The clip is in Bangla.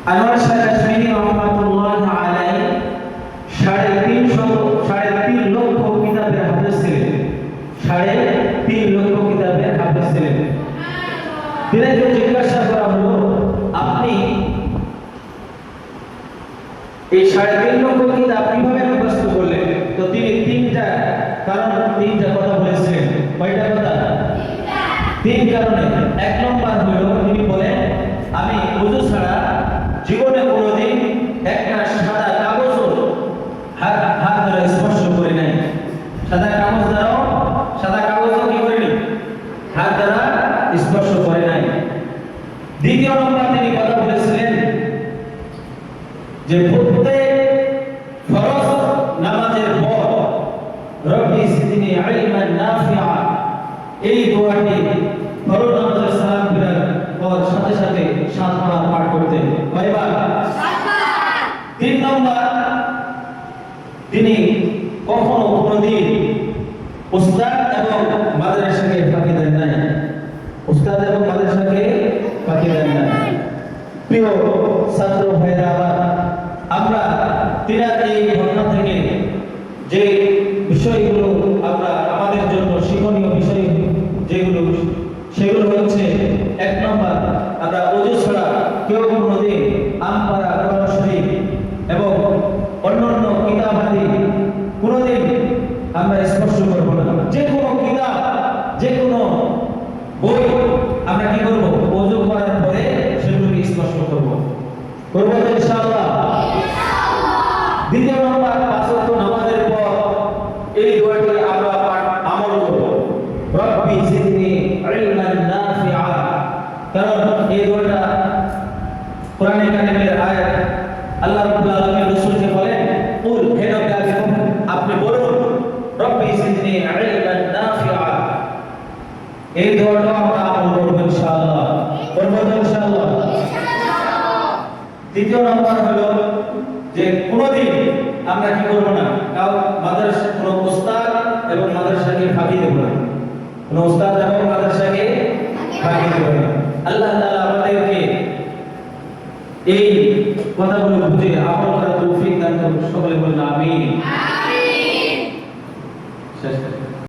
আনোয়ার শাহ কাশ্মীরি রহমাতুল্লাহ আলাইহি 3.5 লক্ষ কিতাবের হাফেজ ছিলেন। 3.5 লক্ষ কিতাবের হাফেজ ছিলেন। তিনাকে জিজ্ঞাসা করা হলো, আপনি এই 3.5 লক্ষ কিতাব কিভাবে মুখস্থ করলেন? তো তিনি তিনটা কথা বলেছিলেন। কয়টা কথা? তিন কারণে। এক নম্বর হলো তিনি বলেন, আমি ওযু ছাড়া জীবনে কোনোদিন একটা সাদা কাগজও হাত দ্বারা স্পর্শ করি নাই। সাদা কাগজও কি করিনি? হাত দ্বারা স্পর্শ করে নাই। দ্বিতীয় নম্বর তিনি কথা বলেছিলেন যে প্রত্যেক ফরজ নামাজের পর রব্বি জিদনি ইলমান নাফিআ, এই দোয়াটি ফরজ নামাজের সালাম ফেরার পর সাথে সাথে 7 বার পাঠ করতে। কয়বার? 7 বার। 3 নম্বর, তিনি কখনো কোনোদিন উস্তাদ এবং মাদ্রাসাকে ফাঁকি দেন নাই। উস্তাদ এবং মাদ্রাসাকে ফাঁকি দেন নাই। প্রিয় ছাত্র ভাইরা, আমরা তিনার এই ঘটনা থেকে যে বিষয়গুলো আমরা আমাদের জন্য শিক্ষণীয় বিষয় যেগুলো, সেগুলো হচ্ছে, এক নম্বর, আমরা ওযু ছাড়া কেউ কোনোদিন আমপারা, কোরআন শরীফ এবং অন্যান্য কিতাব আদি কোনোদিন আমরা স্পর্শ করব না। যে কোনো কিতাব, যে কোনো বই আমরা কি করব? ওযু করার পরে সেগুলোকে স্পর্শ করব তো ইনশাআল্লাহ। দ্বিতীয় নম্বর, 5 ওয়াক্ত নামাজের পর এই দোয়াটি আমরা আমল করব, রব্বি জিদনি ইলমান নাফিআ। কারণ এই দোয়াটা কোরআনে কারিমের আয়াত। আল্লাহ রাব্বুল আলামিন রাসূলকে বলেন, কুল, হে নবী আপনি বলুন, রব্বি জিদনি ইলমান নাফিআ। এই দোয়াটা আমরা আমল করব ইনশাআল্লাহ। করব তো ইনশাআল্লাহ? তৃতীয় নম্বর হলো যে কোনোদিন আমরা কি করব না, মাদ্রাসা কোনো উস্তাদ এবং মাদ্রাসাকে ফাঁকি দেব না। কোনো উস্তাদ এবং মাদ্রাসাকে ফাঁকি দেব না। আল্লাহ তাআলা আমাদেরকে এই কথাগুলো বুঝে আমল করার তৌফিক দান করুন। সকলে বলুন